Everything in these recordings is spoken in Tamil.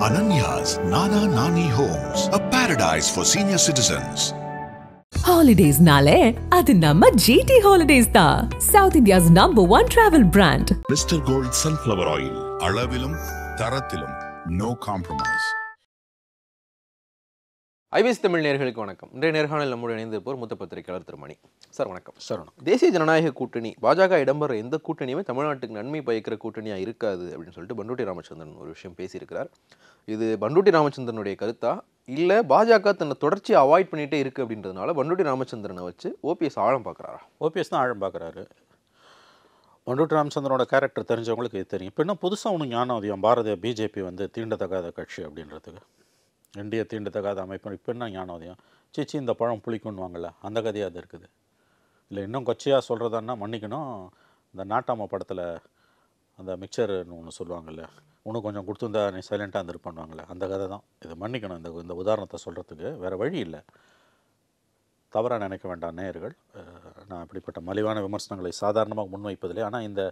Ananya's Nana Nani Homes, a paradise for senior citizens. Holidays nale adu namma GT Holidays da, South India's #1 travel brand. Mr. Gold Sunflower Oil, alavilum tarathilum, no compromise. IPS Tamil நேயர்களுக்கு வணக்கம். இன்றைய நேர்காணல் நம்முடைய இணைந்திருப்போர் மூத்த பத்திரிகையாளர் திருமணி சார். வணக்கம் சார். தேசிய ஜனநாயக கூட்டணி பாஜக இடம்பெற எந்த கூட்டணியுமே தமிழ்நாட்டுக்கு நன்மை பயக்கிற கூட்டணியாக இருக்காது அப்படின்னு சொல்லிட்டு பண்டூட்டி ராமச்சந்திரன் ஒரு விஷயம் பேசியிருக்கிறார். இது பண்டூட்டி ராமச்சந்திரனுடைய கருத்தா இல்லை பாஜக தன்னை தொடர்ச்சியை அவாய்ட் பண்ணிகிட்டே இருக்குது அப்படின்றதுனால பண்டூட்டி ராமச்சந்திரனை வச்சு ஓபிஎஸ் ஆழம் பார்க்குறாரா? ஓபிஎஸ் தான் ஆழம் பார்க்குறாரு. பண்டூட்டி ராமச்சந்திரனோட கேரக்டர் தெரிஞ்சவங்களுக்கு இது தெரியும். இப்போ இன்னும் புதுசாக ஒன்று ஞானம் அதிகம். பாரதிய பிஜேபி வந்து தீண்டத்தகாத கட்சி அப்படின்றதுக்கு, இந்திய தீண்டத்தகாத அமைப்பு. இப்போ என்ன ஞானோதயம்? சீச்சி இந்த பழம் புளிக்குன்னுவாங்கள்ல, அந்த கதையாக அது இருக்குது. இல்லை இன்னும் கொச்சையாக சொல்கிறதான்னா மன்னிக்கணும், இந்த நாட்டாம படத்தில் அந்த மிக்சர்னு ஒன்று சொல்லுவாங்கள்ல, இன்னும் கொஞ்சம் கொடுத்துருந்தா நீ சைலண்ட்டாக இருந்துருப்பான்வாங்களே, அந்த கதை தான் இது. மன்னிக்கணும் இந்த உதாரணத்தை சொல்கிறதுக்கு, வேறு வழி இல்லை. தவறாக நினைக்க வேண்டாம் நேயர்கள். நான் இப்படிப்பட்ட மலிவான விமர்சனங்களை சாதாரணமாக முன்வைப்பதில்லை. ஆனால் இந்த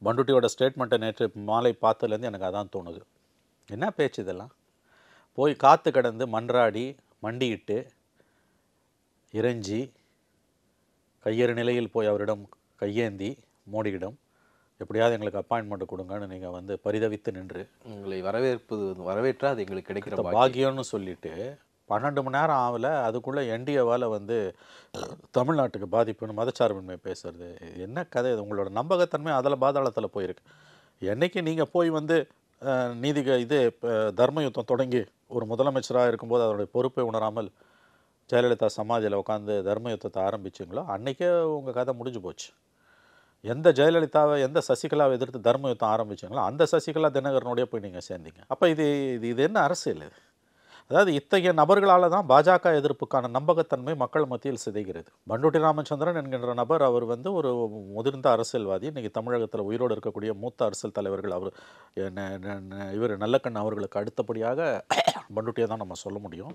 பண்டூட்டியோட ஸ்டேட்மெண்ட்டை நேற்று மாலை பார்த்ததுலேருந்து எனக்கு அதான் தோணுது. என்ன பேச்சு இதெல்லாம்? போய் காற்று கடந்து மன்றாடி மண்டியிட்டு இறைஞ்சி கையறு நிலையில் போய் அவரிடம் கையேந்தி மோடியிடம் எப்படியாவது எங்களுக்கு அப்பாயின்மெண்ட் கொடுங்கன்னு நீங்கள் வந்து பரிதவித்து நின்று உங்களை வரவேற்றால் அது எங்களுக்கு கிடைக்கிற பாக்கியம்னு சொல்லிட்டு 12 மணி நேரம் ஆகலை. அதுக்குள்ளே என்டிஏவால் வந்து தமிழ்நாட்டுக்கு பாதிப்புன்னு மதச்சார்பின்மை பேசுறது என்ன கதை? இது உங்களோட நம்பகத்தன்மை அதில் பாதாளத்தில் போயிருக்கு. என்றைக்கு நீங்கள் போய் வந்து தர்ம யுத்தம் தொடங்கி ஒரு முதலமைச்சராக இருக்கும்போது அதனுடைய பொறுப்பை உணராமல் ஜெயலலிதா சமாதியில் உட்காந்து தர்ம யுத்தத்தை ஆரம்பிச்சிங்களோ அன்றைக்கே உங்கள் கதை முடிஞ்சு போச்சு. எந்த ஜெயலலிதாவை எந்த சசிகலாவை எதிர்த்து தர்ம யுத்தம் ஆரம்பிச்சிங்களோ அந்த சசிகலா தினகரனுடைய போய் நீங்கள் சேர்ந்தீங்க. அப்போ இது என்ன அரசியல்? இது அதாவது இத்தகைய நபர்களால் தான் பாஜக எதிர்ப்புக்கான நம்பகத்தன்மை மக்கள் மத்தியில் சிதைகிறது. பண்டூட்டி ராமச்சந்திரன் என்கின்ற நபர் அவர் வந்து ஒரு முதிர்ந்த அரசியல்வாதி. இன்றைக்கி தமிழகத்தில் உயிரோடு இருக்கக்கூடிய மூத்த அரசியல் தலைவர்கள் இவர் நல்லக்கண் அவர்களுக்கு அடுத்தபடியாக பண்டூட்டியை தான் நம்ம சொல்ல முடியும்.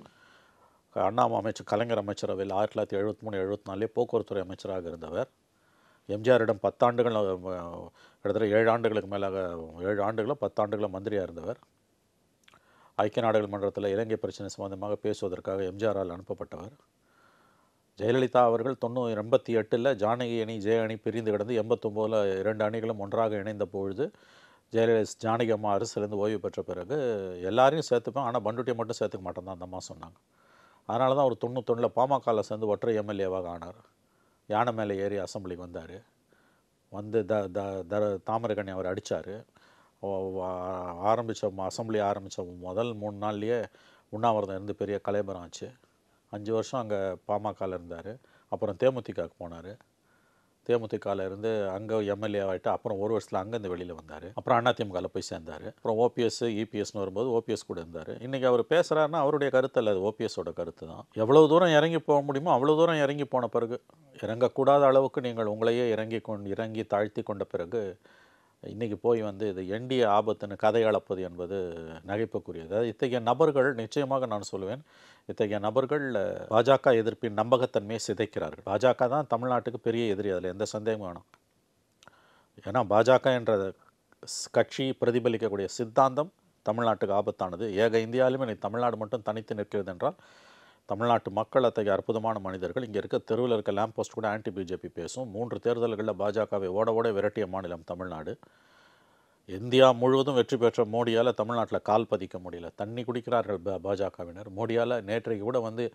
அண்ணாமலை அமைச்சர், கலைஞர் அமைச்சரவையில் 1973-74 போக்குவரத்துறை அமைச்சராக இருந்தவர். எம்ஜிஆரிடம் 10 ஆண்டுகள், கிட்டத்தட்ட 7 ஆண்டுகளுக்கு மேலாக 7 ஆண்டுகளோ 10 ஆண்டுகளோ மந்திரியாக இருந்தவர். ஐக்கிய நாடுகள் மன்றத்தில் இலங்கை பிரச்சனை சம்பந்தமாக பேசுவதற்காக எம்ஜிஆரால் அனுப்பப்பட்டவர். ஜெயலலிதா அவர்கள் 88 ஜானகி அணி ஜெய அணி பிரிந்து கிடந்து 89 2 அணிகளும் ஒன்றாக இணைந்த பொழுது ஜானகி அம்மா அரசிலிருந்து ஓய்வு பெற்ற பிறகு எல்லாரையும் சேர்த்துப்பேன், ஆனால் பண்டூட்டியை மட்டும் சேர்த்துக்க மாட்டேன் தான் அந்த அம்மா சொன்னாங்க. அதனால தான் அவர் 91 பாமகவில் சேர்ந்து ஒற்றை எம்எல்ஏவாக ஆனார். யானை மேலே ஏறி அசம்பிளிக்கு வந்தார். வந்து தாமரைக்கண்ணி அவர் அடித்தார். அசம்பிளி ஆரம்பித்த முதல் 3 நாள்லேயே உண்ணாவிரதம் இருந்து பெரிய கலைபரம் ஆச்சு. 5 வருஷம் அங்கே பாமகவில் இருந்தார். அப்புறம் தேமுதிகவுக்கு போனார். தேமுதிகவில் இருந்து அங்கே எம்எல்ஏ ஆகிட்டு அப்புறம் 1 வருஷத்தில் அங்கேருந்து வெளியில் வந்தார். அப்புறம் அதிமுகவில் போய் சேர்ந்தார். அப்புறம் ஓபிஎஸ் இபிஎஸ்னு வரும்போது ஓபிஎஸ் கூட இருந்தார். இன்றைக்கி அவர் பேசுகிறாருன்னா அவருடைய கருத்து இல்லை, அது ஓபிஎஸோட கருத்து தான். எவ்வளோ தூரம் இறங்கி போக முடியுமோ அவ்வளோ தூரம் இறங்கி போன பிறகு, இறங்கக்கூடாத அளவுக்கு நீங்கள் உங்களையே இறங்கி தாழ்த்தி கொண்ட பிறகு இன்றைக்கி போய் வந்து இது எண்டிய ஆபத்துன்னு கதை அளப்பது என்பது நகைப்புக்குரியது. அதாவது இத்தகைய நபர்கள், நிச்சயமாக நான் சொல்லுவேன், இத்தகைய நபர்கள் பாஜக எதிர்ப்பின் நம்பகத்தன்மையை சிதைக்கிறார்கள். பாஜக தான் தமிழ்நாட்டுக்கு பெரிய எதிரி, அதில் எந்த சந்தேகமும் வேணும். ஏன்னா பாஜக என்ற கட்சி பிரதிபலிக்கக்கூடிய சித்தாந்தம் தமிழ்நாட்டுக்கு ஆபத்தானது. ஏக இந்தியாவிலுமே இன்னைக்கு தமிழ்நாடு மட்டும் தனித்து நிற்கிறது என்றால் தமிழ்நாட்டு மக்கள் அத்தகைய அற்புதமான மனிதர்கள். இங்கே இருக்க தெருவில் இருக்க லேம்ப் போஸ்ட் கூட ஆன்டி பிஜேபி பேசும். 3 தேர்தல்களில் பாஜகவை ஓட விரட்டிய மாநிலம் தமிழ்நாடு. இந்தியா முழுவதும் வெற்றி பெற்ற மோடியால் தமிழ்நாட்டில் கால் பதிக்க முடியல. தண்ணி குடிக்கிறார்கள் பாஜகவினர். மோடியால் நேற்றைக்கு கூட வந்து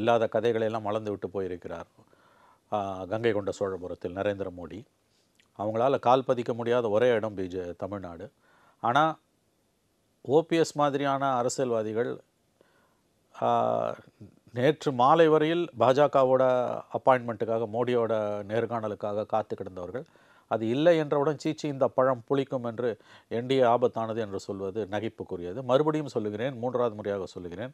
இல்லாத கதைகளையெல்லாம் மலர்ந்து விட்டு போயிருக்கிறார். கங்கை கொண்ட சோழபுரத்தில் நரேந்திர மோடி. அவங்களால கால் பதிக்க முடியாத ஒரே இடம் தமிழ்நாடு. ஆனால் ஓபிஎஸ் மாதிரியான அரசியல்வாதிகள் நேற்று மாலை வரையில் பாஜகவோட அப்பாயின்மெண்ட்டுக்காக, மோடியோட நேர்காணலுக்காக காத்து கிடந்தவர்கள். அது இல்லை என்றவுடன் சீச்சி இந்த பழம் புளிக்கும் என்று என்டிஏ ஆபத்தானது என்று சொல்வது நகைப்புக்குரியது. மறுபடியும் சொல்லுகிறேன், 3வது முறையாக சொல்லுகிறேன்,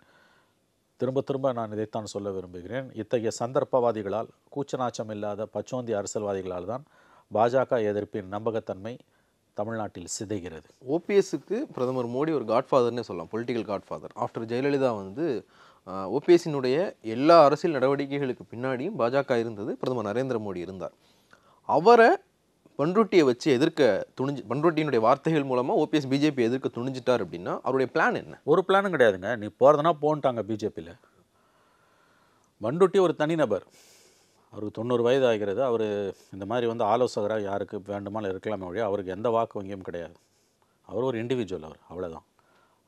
திரும்ப நான் இதைத்தான் சொல்ல விரும்புகிறேன். இத்தகைய சந்தர்ப்பவாதிகளால், கூச்சநாச்சம் இல்லாத பச்சோந்தி அரசியல்வாதிகளால் தான் பாஜக எதிர்ப்பின் நம்பகத்தன்மை தமிழ்நாட்டில் சிதைகிறது. ஓபிஎஸ்க்கு பிரதமர் மோடி ஒரு காட்ஃபாதர்னே சொல்லலாம், பொலிட்டிக்கல் காட்ஃபாதர். ஆஃப்டர் ஜெயலலிதா வந்து ஓபிஎஸ்ஸினுடைய எல்லா அரசியல் நடவடிக்கைகளுக்கு பின்னாடியும் பாஜக இருந்தது, பிரதமர் நரேந்திர மோடி இருந்தார். அவரை பண்ருட்டியை வச்சு பண்ருட்டியினுடைய வார்த்தைகள் மூலமாக ஓபிஎஸ் பிஜேபி எதிர்க்க துணிஞ்சிட்டார் அப்படின்னா அவருடைய பிளான் என்ன? ஒரு பிளானும் கிடையாதுங்க. நீ போகிறதுனா போன்ட்டாங்க பிஜேபியில். பண்ருட்டி ஒரு தனிநபர், அவருக்கு 90 வயது ஆகிறது. அவர் இந்த மாதிரி வந்து ஆலோசகராக யாருக்கு வேண்டுமானாலும் இருக்கலாமே வழியாக அவருக்கு எந்த வாக்கு வங்கியும் கிடையாது. அவர் ஒரு இண்டிவிஜுவல், அவர் அவ்வளோதான்.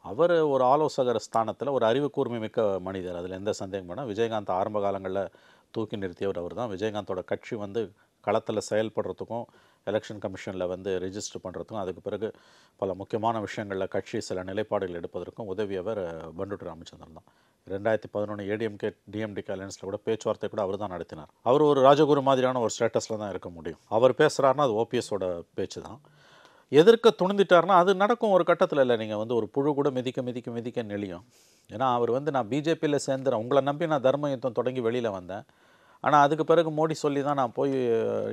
அவர் ஒரு ஆலோசகர் ஸ்தானத்தில் ஒரு அறிவு கூர்மை மிக்க மனிதர், அதில் எந்த சந்தேகம் வேணால். விஜயகாந்த் ஆரம்ப காலங்களில் தூக்கி நிறுத்தியவர் அவர் தான். விஜயகாந்தோட கட்சி வந்து களத்தில் செயல்படுறதுக்கும் எலெக்ஷன் கமிஷனில் வந்து ரெஜிஸ்டர் பண்ணுறதுக்கும் அதுக்கு பிறகு பல முக்கியமான விஷயங்களில் கட்சி சில நிலைப்பாடுகள் எடுப்பதற்கும் உதவியவர் பண்டுட்டி ராமச்சந்திரன் தான். 2011 ஏடிஎம்கே டிஎம்டிகே அலையன்ஸில் கூட பேச்சுவார்த்தை கூட அவர் தான் நடத்தினார். அவர் ஒரு ராஜகுரு மாதிரியான ஒரு ஸ்டேட்டஸில் தான் இருக்க முடியும். அவர் பேசுகிறாருன்னா அது ஓபிஎஸோட பேச்சு தான். எதிர்க்க துணிந்துட்டார்னா அது நடக்கும் ஒரு கட்டத்தில். இல்லை, நீங்கள் வந்து ஒரு புழு கூட மிதிக்க நெளியும். ஏன்னா அவர் வந்து நான் பிஜேபியில் சேர்ந்துறேன், உங்களை நம்பி நான் தர்ம யுத்தம் தொடங்கி வெளியில் வந்தேன், ஆனால் அதுக்கு பிறகு மோடி சொல்லி தான் நான் போய்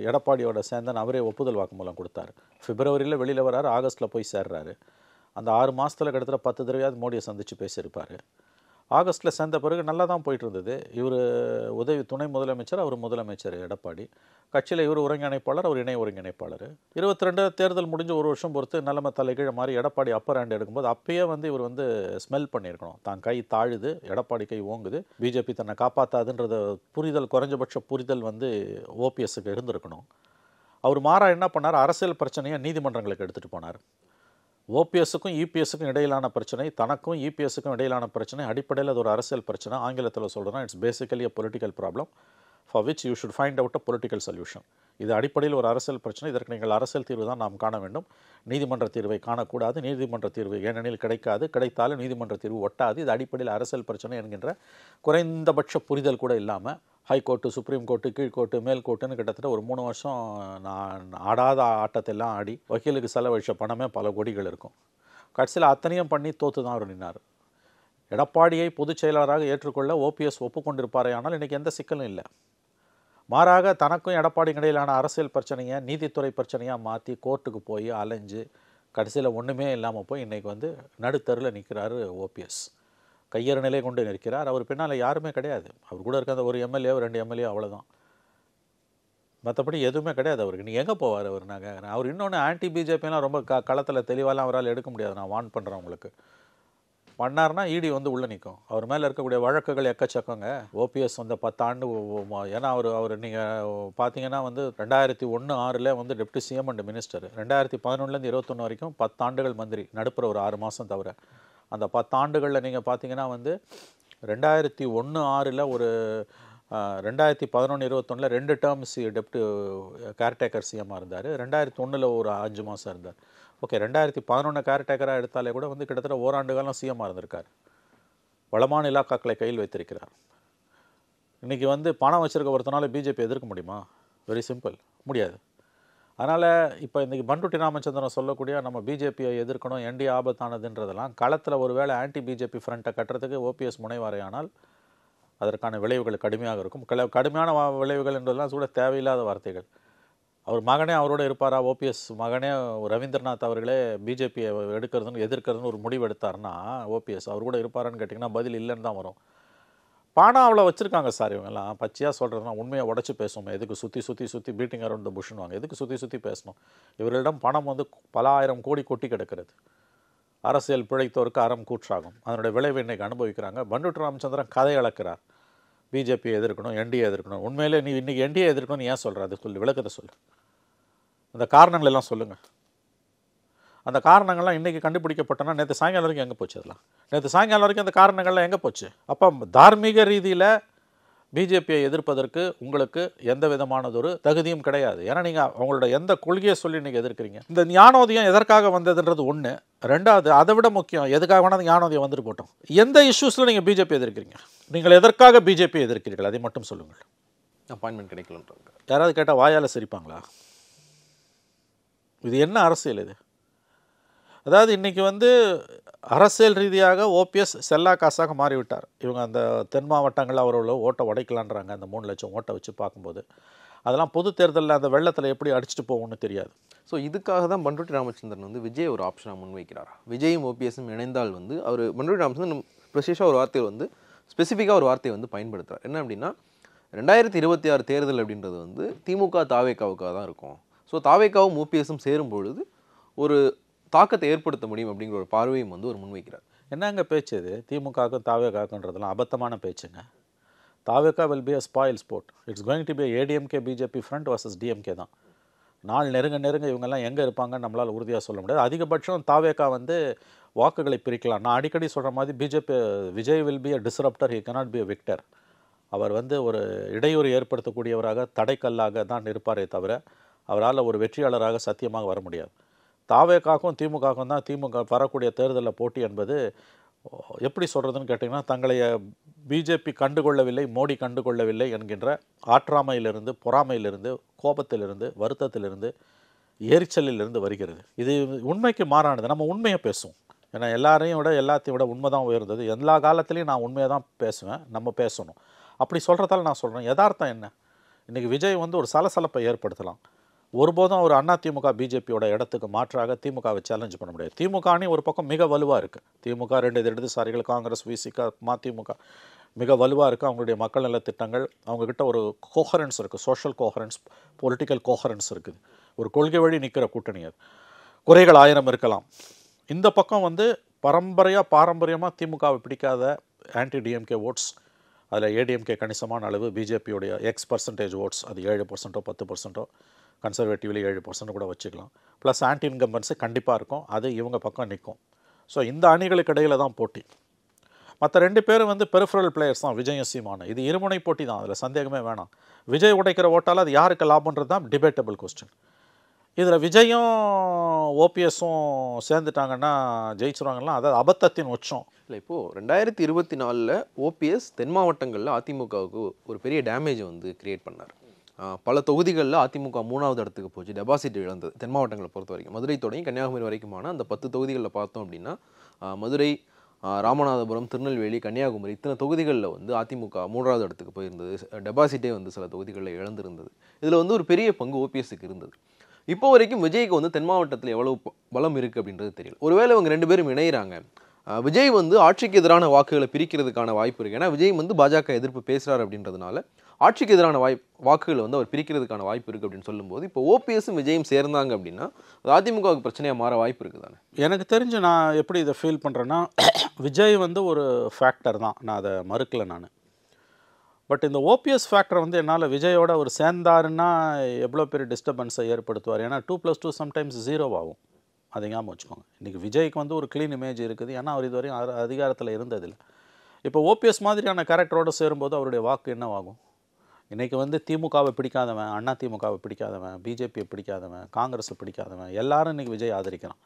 எடப்பாடியோட சேர்ந்தேன், அவரே ஒப்புதல் வாக்குமூலம் கொடுத்தாரு. பிப்ரவரியில் வெளியில் வராரு, ஆகஸ்ட்டில் போய் சேர்றாரு. அந்த 6 மாதத்தில் கிட்டத்தட்ட 10 தடவையாவது மோடியை சந்தித்து பேசியிருப்பார். ஆகஸ்ட்டில் சேர்ந்த பிறகு நல்லா தான் போயிட்டு இருந்தது. இவர் உதவி துணை முதலமைச்சர், அவர் முதலமைச்சர் எடப்பாடி. கட்சியில் இவர் ஒருங்கிணைப்பாளர், அவர் இணை ஒருங்கிணைப்பாளர். 22 தேர்தல் முடிஞ்சு ஒரு வருஷம் பொறுத்து நிலைமை தலைகீழ மாதிரி எடப்பாடி அப்பர் ஹேண்ட் எடுக்கும்போது அப்பயே வந்து இவர் வந்து ஸ்மெல் பண்ணியிருக்கணும். தான் கை தாழுது, எடப்பாடி கை ஓங்குது, பிஜேபி தன்னை காப்பாற்றாதுன்றத புரிதல், குறைஞ்சபட்ச புரிதல் வந்து ஓபிஎஸ்க்கு இருந்திருக்கணும். அவர் மாறா என்ன பண்ணார், அரசியல் பிரச்சனையை நீதிமன்றங்களுக்கு எடுத்துகிட்டு போனார். ஓபிஎஸ்ஸுக்கும் இபிஎஸ்ஸுக்கும் இடையிலான பிரச்சனை, தனக்கும் இபிஎஸ்ஸுக்கும் இடையிலான பிரச்சனை, அடிப்படையில் அது ஒரு அரசியல் பிரச்சனை. ஆங்கிலத்தில் சொல்கிறேன்னா it's basically a political problem for which you should find out a political solution. இது அடிப்படையில் ஒரு அரசியல் பிரச்சனை, இதற்கு நீங்கள் அரசியல் தீர்வு தான் நாம் காண வேண்டும். நீதிமன்ற தீர்வை காணக்கூடாது. நீதிமன்ற தீர்வு ஏனெனில் கிடைக்காது, கிடைத்தாலும் நீதிமன்ற தீர்வு ஒட்டாது. இது அடிப்படையில் அரசியல் பிரச்சனை என்கின்ற குறைந்தபட்ச புரிதல் கூட இல்லாமல் ஹைகோர்ட்டு, சுப்ரீம் கோர்ட்டு, கீழ்கோர்ட்டு, மேல் கோர்ட்டுன்னு கிட்டத்தட்ட ஒரு 3 வருஷம் நான் ஆடாத ஆட்டத்தெல்லாம் ஆடி வக்கீலுக்கு செலவழித்த பணமே பல கோடிகள் இருக்கும். கடைசியில் அத்தனையும் பண்ணி தோற்று தான் அவர் நின்னார். எடப்பாடியை பொதுச் செயலாளராக ஏற்றுக்கொள்ள ஓபிஎஸ் ஒப்புக்கொண்டிருப்பாரே, ஆனால் இன்றைக்கி எந்த சிக்கலும் இல்லை. மாறாக தனக்கும் எடப்பாடிக்கு இடையிலான அரசியல் பிரச்சனையை நீதித்துறை பிரச்சனையாக மாற்றி கோர்ட்டுக்கு போய் அலைஞ்சு கடைசியில் ஒன்றுமே இல்லாமல் போய் இன்றைக்கி வந்து நடுத்தருவில் நிற்கிறாரு ஓபிஎஸ். கையறு நிலை கொண்டு நிற்கிறார். அவர் பின்னால் யாருமே கிடையாது. அவர் கூட இருக்க அந்த ஒரு எம்எல்ஏ, 2 எம்எல்ஏ, அவ்வளோதான். மற்றபடி எதுவுமே கிடையாது அவருக்கு. நீ எங்கே போவார் அவர்? நான் கேட்குறேன். அவர் இன்னொன்று ஆன்டி பிஜேபிலாம் ரொம்ப களத்தில் தெளிவாலாம் அவரால் எடுக்க முடியாது. நான் வார்ன் பண்ணுறேன் உங்களுக்கு. பண்ணார்னா இடி வந்து உள்ளே நிற்கும். அவர் மேலே இருக்கக்கூடிய வழக்குகள் எக்கச்சக்கங்க. ஓபிஎஸ் வந்து 10 ஆண்டு, ஏன்னா அவர் நீங்கள் பார்த்தீங்கன்னா வந்து 2001-06 வந்து டெப்டி சிஎம் அண்ட் மினிஸ்டர், 2011 21 வரைக்கும் 10 ஆண்டுகள் மந்திரி, நடுப்புற ஒரு 6 மாதம் தவிர. அந்த 10 ஆண்டுகளில் நீங்கள் பார்த்தீங்கன்னா வந்து 2001-06 ஒரு 2011-21 2 டேர்ம்ஸ் டெப்டி கேர்டேக்கர் சிஎம்மாக இருந்தார். 2001 ஒரு 5 மாதம் இருந்தார். ஓகே, 2011 கேர்டேக்கராக எடுத்தாலே கூட வந்து கிட்டத்தட்ட ஓராண்டு காலம் சிஎம்மாக இருந்திருக்கார். வளமான இலாக்காக்களை கையில் வைத்திருக்கிறார். இன்றைக்கி வந்து பணம் வச்சுருக்க ஒருத்தனால பிஜேபி எதிர்க்க முடியுமா? வெரி சிம்பிள், முடியாது. அதனால் இப்போ இன்றைக்கி பண்டுட்டி ராமச்சந்திரன் சொல்லக்கூடிய நம்ம பிஜேபியை எதிர்க்கணும், என்டி ஆபத்தானதுன்றதெல்லாம் களத்தில் ஒரு வேளை ஆன்டி பிஜேபி ஃப்ரண்ட்டை கட்டுறதுக்கு ஓபிஎஸ் முனைவாரையானால் அதற்கான விளைவுகள் கடுமையாக இருக்கும். கடுமையான விளைவுகள் என்றதெல்லாம் கூட தேவையில்லாத வார்த்தைகள். அவர் மகனே அவரோட இருப்பாரா? ஓபிஎஸ் மகனே ரவீந்திரநாத் அவர்களே பிஜேபியை எதிர்க்கிறதுன்னு ஒரு முடிவு எடுத்தார்னா ஓபிஎஸ் அவர் கூட இருப்பாரான்னு கேட்டிங்கன்னா பதில் இல்லைன்னு தான் வரும். பணம் அவ்வளோ வச்சுருக்காங்க சார். இவங்கெல்லாம் பச்சையாக சொல்கிறதுனா உண்மையை உடச்சி பேசணும். எதுக்கு சுற்றி பீட்டிங் அரௌண்ட் த புஷ்னுவாங்க? எதுக்கு சுற்றி பேசணும்? இவர்களிடம் பணம் வந்து பல ஆயிரம் கோடி கொட்டி கிடக்கிறது. அரசியல் பிழைத்தோருக்கு அறம் கூற்றாகும். அதனுடைய விளைவு இன்றைக்கி அனுபவிக்கிறாங்க. பண்டுட்டி ராமச்சந்திரன் கதை அளக்கிறார். பிஜேபியை எதிர்க்கணும், என்டிஏ எதிர்க்கணும். உண்மையிலே நீ இன்றைக்கி என்டிஏ எதிர்க்கணும்னு ஏன் சொல்கிற? அது சொல்லு, விளக்கத்தை சொல்லு. அந்த காரணங்கள் எல்லாம் சொல்லுங்கள். அந்த காரணங்கள்லாம் இன்றைக்கி கண்டுபிடிக்கப்பட்டனா நேற்று சாயங்காலம் வரைக்கும் எங்கே போச்சு? அதெல்லாம் நேற்று சாயங்காலம் வரைக்கும் அந்த காரணங்கள்லாம் எங்கே போச்சு? அப்போ தார்மீக ரீதியில் பிஜேபியை எதிர்ப்பதற்கு உங்களுக்கு எந்த விதமானதொரு தகுதியும் கிடையாது. ஏன்னா நீங்கள் அவங்களோட எந்த கொள்கையை சொல்லி நீங்கள் எதிர்க்கிறீங்க? இந்த ஞானோதயம் எதற்காக வந்ததுன்றது ஒன்று. ரெண்டாவது, அதை விட முக்கியம், எதுக்காக வேணால் ஞானோதயம் வந்துட்டு போட்டோம். எந்த இஷ்யூஸில் நீங்கள் பிஜேபி எதிர்க்கிறீங்க? நீங்கள் எதற்காக பிஜேபி எதிர்க்கிறீர்கள்? அதை மட்டும் சொல்லுங்கள். அப்பாயின்மெண்ட் கிடைக்கலன்றாங்க. யாராவது கேட்டால் வாயால் சிரிப்பாங்களா? இது என்ன அரசியல் இது? அதாவது இன்றைக்கி வந்து அரசியல் ரீதியாக ஓபிஎஸ் செல்லா காசாக மாறிவிட்டார். இவங்க அந்த தென் மாவட்டங்களில் அவரோட ஓட்டை உடைக்கலான்றாங்க. அந்த 3 லட்சம் ஓட்டை வச்சு பார்க்கும்போது அதெல்லாம் பொது தேர்தலில் அந்த வெள்ளத்தில் எப்படி அடிச்சுட்டு போகும்னு தெரியாது. ஸோ இதுக்காக தான் பண்டுட்டி ராமச்சந்திரன் வந்து விஜய் ஒரு ஆப்ஷனாக முன்வைக்கிறார். விஜயும் ஓபிஎஸும் இணைந்தால் வந்து அவர் பண்டுட்டி ராமச்சந்திரன் ப்ரெசிஷாக ஒரு வார்த்தையை வந்து ஸ்பெசிஃபிக்காக ஒரு வார்த்தையை வந்து பயன்படுத்துகிறார். என்ன அப்படின்னா 2026 தேர்தல் அப்படின்றது வந்து திமுக தாவேக்காவுக்காக தான் இருக்கும். ஸோ தாவேக்காவும் ஓபிஎஸும் சேரும் பொழுது ஒரு தாக்கத்தை ஏற்படுத்த முடியும் அப்படிங்கிற ஒரு பார்வையும் வந்து ஒரு முன்வைக்கிறார். என்னங்க பேச்சு இது? திமுகவுக்கும் தாவேக்காக்குன்றதுலாம் அபத்தமான பேச்சுங்க. TVK will be a spoil sport. It's going to be ADMK BJP front versus DMK தான். நாள் நெருங்க இவங்கெல்லாம் எங்கே இருப்பாங்கன்னு நம்மளால் உறுதியாக சொல்ல முடியாது. அதிகபட்சம் தாவேக்கா வந்து வாக்குகளை பிரிக்கலாம். நான் அடிக்கடி சொல்கிற மாதிரி Vijay will be a disruptor, he cannot be a victor. அவர் வந்து ஒரு இடையூறு ஏற்படுத்தக்கூடியவராக, தடைக்கல்லாக தான் இருப்பாரே தவிர அவரால் ஒரு வெற்றியாளராக சத்தியமாக வர முடியாது. தாவேக்காக்கும் திமுகவுக்கும் தான் திமுக வரக்கூடிய தேர்தலில் போட்டி என்பது எப்படி சொல்கிறதுன்னு கேட்டிங்கன்னா, தங்களை பிஜேபி கண்டுகொள்ளவில்லை, மோடி கண்டுகொள்ளவில்லை என்கின்ற ஆற்றாமையிலிருந்து, பொறாமையிலிருந்து, கோபத்திலிருந்து, வருத்தத்திலிருந்து, எரிச்சலிலிருந்து வருகிறது. இது உண்மைக்கு மாறானது. நம்ம உண்மையை பேசுவோம். ஏன்னா எல்லாத்தையும் விட உண்மை தான் உயர்ந்தது. எல்லா காலத்துலேயும் நான் உண்மையை தான் பேசுவேன். நம்ம பேசணும். அப்படி சொல்கிறதால நான் சொல்கிறேன், யதார்த்தம் என்ன? இன்றைக்கி விஜய் வந்து ஒரு சலசலப்பை ஏற்படுத்தலாம். ஒருபோதும் ஒரு அதிமுக பிஜேபியோட இடத்துக்கு மாற்றாக திமுகவை சேலஞ்ச் பண்ண முடியாது. திமுக அணி ஒரு பக்கம் மிக வலுவாக இருக்குது. திமுக 2 இடதுசாரிகள், காங்கிரஸ், விசிக, மதிமுக மிக வலுவாக இருக்குது. அவங்களுடைய மக்கள் நல திட்டங்கள், அவங்கக்கிட்ட ஒரு கோஹரன்ஸ் இருக்குது, சோஷியல் கோஹரன்ஸ், பொலிட்டிக்கல் கோஹரன்ஸ் இருக்குது. ஒரு கொள்கை வழி நிற்கிற கூட்டணி. அது குறைகள் 1000 இருக்கலாம். இந்த பக்கம் வந்து பாரம்பரியமாக திமுகவை பிடிக்காத ஆன்டி டிஎம்கே ஓட்ஸ், அதில் ஏடிஎம்கே கணிசமான அளவு, பிஜேபியோடைய X% ஓட்ஸ், அது 7%, 10%, கன்சர்வேட்டிவ்லி 7% கூட வச்சுக்கலாம். ப்ளஸ் ஆன்டி இன்கம்பன்ஸு கண்டிப்பாக இருக்கும். அது இவங்க பக்கம் நிற்கும். ஸோ இந்த அணிகளுக்கு இடையில் தான் போட்டி. மற்ற 2 பேரும் வந்து பெரிஃபரல் பிளேயர்ஸ் தான், விஜயும் சீமானும். இது இருமுனை போட்டி தான், அதில் சந்தேகமே வேணாம். விஜய் உடைக்கிற ஓட்டால் அது யாருக்கு லாபன்றது தான் டிபேட்டபிள் கொஸ்டின். இதில் விஜயும் ஓபிஎஸும் சேர்ந்துட்டாங்கன்னா ஜெயிச்சிருவாங்கன்னா அதாவது அபத்தத்தின் உச்சம். இல்லை, இப்போது 2024 ஓபிஎஸ் தென் மாவட்டங்களில் அதிமுகவுக்கு ஒரு பெரிய டேமேஜை வந்து கிரியேட் பண்ணார். பல தொகுதிகளில் அதிமுக 3வது இடத்துக்கு போச்சு, டெபாசிட் இழந்தது. தென் மாவட்டங்களை பொறுத்த வரைக்கும் மதுரை தொடங்கி கன்னியாகுமரி வரைக்குமான அந்த 10 தொகுதிகளில் பார்த்தோம் அப்படின்னா, மதுரை, ராமநாதபுரம், திருநெல்வேலி, கன்னியாகுமரி இத்தனை தொகுதிகளில் வந்து அதிமுக 3வது இடத்துக்கு போயிருந்தது. டெபாசிட்டே வந்து சில தொகுதிகளில் இழந்திருந்தது. இதில் வந்து ஒரு பெரிய பங்கு ஓபிஎஸ்க்கு இருந்தது. இப்போ வரைக்கும் விஜய்க்கு வந்து தென் மாவட்டத்தில் எவ்வளவு பலம் இருக்குது அப்படின்றது தெரியல. ஒருவேளை இவங்க 2 பேரும் இணைகிறாங்க, விஜய் வந்து ஆட்சிக்கு எதிரான வாக்குகளை பிரிக்கிறதுக்கான வாய்ப்பு இருக்குது. ஏன்னா விஜய் வந்து பாஜக எதிர்ப்பு பேசுகிறார் அப்படின்றதுனால ஆட்சிக்கு எதிரான வாக்குகளை வந்து அவர் பிரிக்கிறதுக்கான வாய்ப்பு இருக்குது அப்படின்னு சொல்லும்போது, இப்போ ஓபிஎஸும் விஜயும் சேர்ந்தாங்க அப்படின்னா அது அதிமுகவுக்கு பிரச்சனையாக மாற வாய்ப்பு இருக்குது தானே? எனக்கு தெரிஞ்சு நான் எப்படி இதை ஃபீல் பண்ணுறேன்னா, விஜய் வந்து ஒரு ஃபேக்டர் தான், நான் அதை மறுக்கலை நான். பட் இந்த ஓபிஎஸ் ஃபேக்டர் வந்து என்னால் விஜயோட ஒரு சேர்ந்தாருன்னா எவ்வளோ பெரிய டிஸ்டர்பன்ஸை ஏற்படுத்துவார். ஏன்னா 2+2 சம்டைம்ஸ் 0 ஆகும். அதை ஞாபகம் வச்சுக்கோங்க. இன்றைக்கி விஜய்க்கு வந்து ஒரு க்ளீன் இமேஜ் இருக்குது. ஏன்னா அவர் இதுவரையும் அதிகாரத்தில் இருந்ததில்லை. இப்போ ஓபிஎஸ் மாதிரியான கேரக்டரோடு சேரும்போது அவருடைய வாக்கு என்னவாகும்? இன்றைக்கி வந்து திமுகவை பிடிக்காதவன், அதிமுகவை பிடிக்காதவன், பிஜேபியை பிடிக்காதவன், காங்கிரஸை பிடிக்காதவன் எல்லாரும் இன்றைக்கி விஜய் ஆதரிக்கிறான்.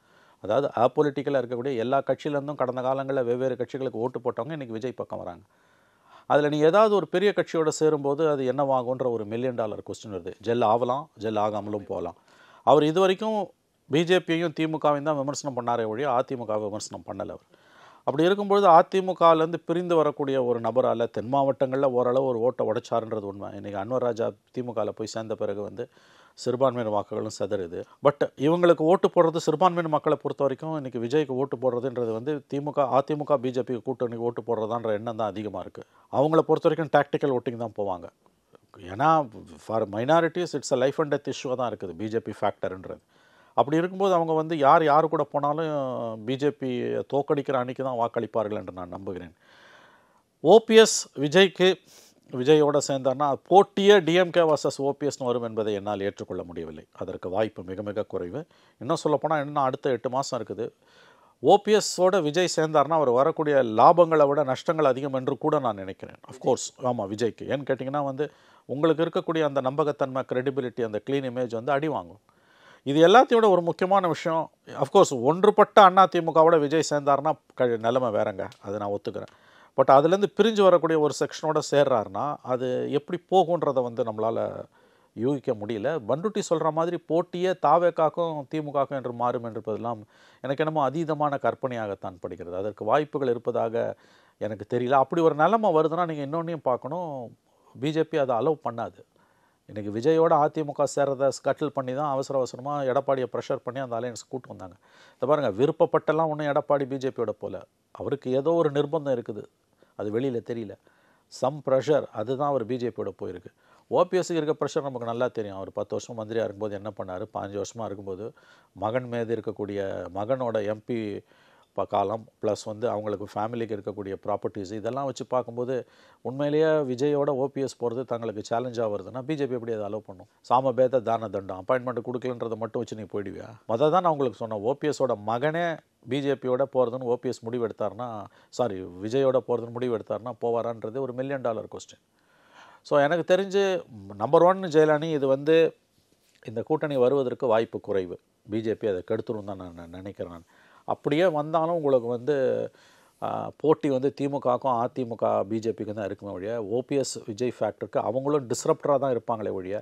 அதாவது அப்பொலிட்டிக்கலாக இருக்கக்கூடிய எல்லா கட்சியிலேருந்தும் கடந்த காலங்களில் வெவ்வேறு கட்சிகளுக்கு ஓட்டு போட்டவங்க இன்றைக்கி விஜய் பக்கம் வராங்க. அதில் நீ ஏதாவது ஒரு பெரிய கட்சியோடு சேரும்போது அது என்னவாகுன்ற ஒரு $1 மில்லியன் கொஸ்டின் வருது. ஜெல் ஆகலாம், ஜெல் ஆகாமலும் போகலாம். அவர் இது வரைக்கும் பிஜேபியையும் திமுகவையும் தான் விமர்சனம் பண்ணாரே ஒழிய அதிமுகவை விமர்சனம் பண்ணலை. அவர் அப்படி இருக்கும்பொழுது அதிமுகலேருந்து பிரிந்து வரக்கூடிய ஒரு நபரால் தென் மாவட்டங்களில் ஓரளவு ஒரு ஓட்டை உடைச்சாருன்றது உண்மை. இன்றைக்கி அன்வர் ராஜா திமுகவில் போய் சேர்ந்த பிறகு வந்து சிறுபான்மையின வாக்குகளும் செதறுது. பட் இவங்களுக்கு ஓட்டு போடுறது, சிறுபான்மையின மக்களை பொறுத்த வரைக்கும் இன்றைக்கி விஜய்க்கு ஓட்டு போடுறதுன்றது வந்து அதிமுக பிஜேபிக்கு கூட்டணிக்கு ஓட்டு போடுறதான்ற எண்ணம் தான் அதிகமாக இருக்குது. அவங்கள பொறுத்த வரைக்கும் டாக்டிக்கல் ஓட்டிங் தான் போவாங்க. ஏன்னா for minorities it's a life and death இஷ்யூவாக தான் இருக்குது பிஜேபி ஃபேக்டர்ன்றது. அப்படி இருக்கும்போது அவங்க வந்து யார் கூட போனாலும் பிஜேபி தோக்கடிக்கிற அணிக்கு தான் வாக்களிப்பார்கள் என்று நான் நம்புகிறேன். ஓபிஎஸ் விஜயோட சேர்ந்தார்னா போட்டியே டிஎம்கே வர்சஸ் ஓபிஎஸ்னு வரும் என்பதை என்னால் ஏற்றுக்கொள்ள முடியவில்லை. அதற்கு வாய்ப்பு மிக மிக குறைவு. இன்னும் சொல்லப்போனால் இன்னும் அடுத்த 8 மாதம் இருக்குது. ஓபிஎஸோட விஜய் சேர்ந்தார்னா அவர் வரக்கூடிய லாபங்களை விட நஷ்டங்கள் அதிகம் என்று கூட நான் நினைக்கிறேன். அஃப்கோர்ஸ் ஆமாம் விஜய்க்கு. ஏன்னு கேட்டிங்கன்னா வந்து உங்களுக்கு இருக்கக்கூடிய அந்த நம்பகத்தன்மை, கிரெடிபிலிட்டி, அந்த க்ளீன் இமேஜ் வந்து அடி வாங்கும். இது எல்லாத்தையும் விட ஒரு முக்கியமான விஷயம், அஃப்கோர்ஸ் ஒன்றுபட்ட அதிமுகவோட விஜய் சேர்ந்தார்னா நிலைமை வேறங்க, அதை நான் ஒத்துக்கிறேன். பட் அதுலேருந்து பிரிஞ்சு வரக்கூடிய ஒரு செக்ஷனோட சேர்றாருன்னா அது எப்படி போகுன்றதை வந்து நம்மளால் யூகிக்க முடியல. பண்டுட்டி சொல்கிற மாதிரி போட்டியே தாவேக்காக்கும் திமுகக்கும் என்று மாறும் என்பதெல்லாம் எனக்கு என்னமோ அதீதமான கற்பனையாகத்தான் படுகிறது. அதற்கு வாய்ப்புகள் இருப்பதாக எனக்கு தெரியல. அப்படி ஒரு நிலைமை வருதுன்னா நீங்கள் இன்னொன்றையும் பார்க்கணும், பிஜேபி அதை அலோவ் பண்ணாது. இன்றைக்கி விஜயோட அதிமுக சேர்றதை ஸ்கட்டில் பண்ணி தான் அவசரமாக எடப்பாடியை ப்ரெஷர் பண்ணி அந்த அலையன்ஸ் கூட்டு வந்தாங்க. இதை பாருங்கள், விருப்பப்பட்டெல்லாம் ஒன்றும் எடப்பாடி பிஜேபியோட போல். அவருக்கு ஏதோ ஒரு நிர்பந்தம் இருக்குது, அது வெளியில் தெரியல. சம் ப்ரெஷர், அதுதான் அவர் பிஜேபியோட போயிருக்கு. ஓபிஎஸ்க்கு இருக்க ப்ரெஷர் நமக்கு நல்லா தெரியும். அவர் 10 வருஷம் மந்திரியாக இருக்கும்போது என்ன பண்ணார், 15 வருஷமாக இருக்கும்போது மகன் மீது இருக்கக்கூடிய மகனோட எம்பி காலம் ப்ளஸ் வந்து அவங்களுக்கு ஃபேமிலிக்கு இருக்கக்கூடிய ப்ராப்பர்ட்டிஸ் இதெல்லாம் வச்சு பார்க்கும்போது உண்மையிலேயே விஜயோட ஓபிஎஸ் போகிறது தங்களுக்கு சேலஞ்சாக வருதுன்னா பிஜேபி எப்படி அதை அலோவ் பண்ணும்? சாமபேத தான தண்டம் அப்பாயின்மெண்ட் கொடுக்கலன்றதை மட்டும் வச்சு நீ போயிடுவியா? மொதல் தான் நான் உங்களுக்கு சொன்னேன், ஓபிஎஸோட மகனே பிஜேபியோட போகிறதுன்னு ஓபிஎஸ் முடிவு எடுத்தார்னா, சாரி விஜயோட போகிறதுன்னு முடிவு எடுத்தார்னா போவாரான்றது ஒரு $1 மில்லியன் கொஸ்டின். ஸோ எனக்கு தெரிஞ்சு நம்பர் 1 ஜெயலலிதா இது வந்து இந்த கூட்டணி வருவதற்கு வாய்ப்பு குறைவு. பிஜேபி அதை கெடுத்துரும் தான் நான் நினைக்கிறேன். அப்படியே வந்தாலும் உங்களுக்கு வந்து போட்டி வந்து திமுகவுக்கும் அதிமுக பிஜேபிக்கும் தான் இருக்குமே ஒழிய ஓபிஎஸ் விஜய் ஃபேக்டருக்கு அவங்களும் டிஸ்ரப்டராக தான் இருப்பாங்களே ஒழிய